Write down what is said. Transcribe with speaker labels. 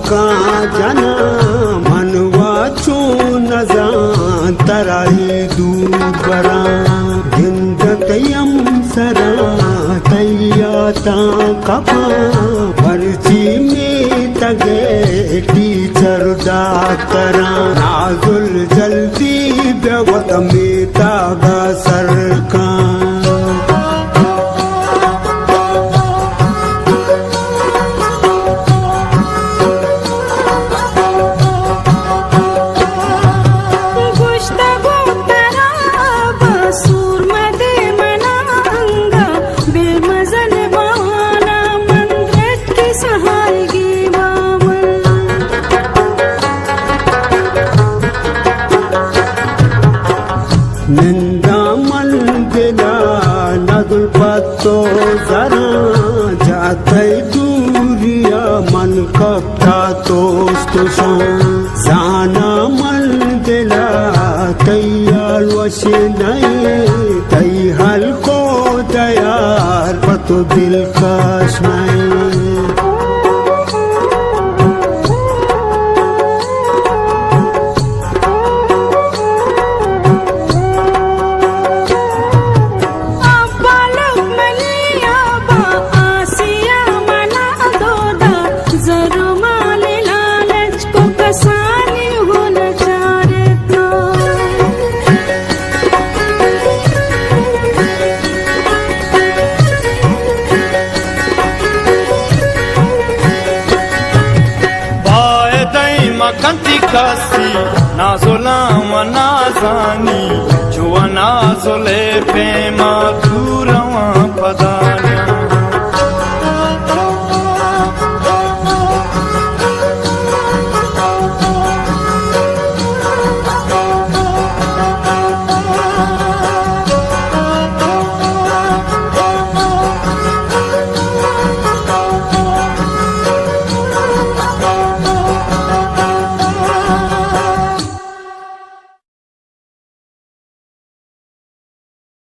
Speaker 1: का जना मनवा चू नजा तराही दूर बरा जिंदतयम सरा तैयाता कपा पर्ची में तगे टीचर डाकरा नाजुल जल्दी बेवत में तागा सरकार निंदा मन दिला नदुल पत्तो जरा जाते दूरिया मन कपता दोस्त जाना मन दिला तैयार वशी नहीं तई हल को तैयार पतो दिलकश नहीं
Speaker 2: kanti kasi nazola manazani chua nazole pema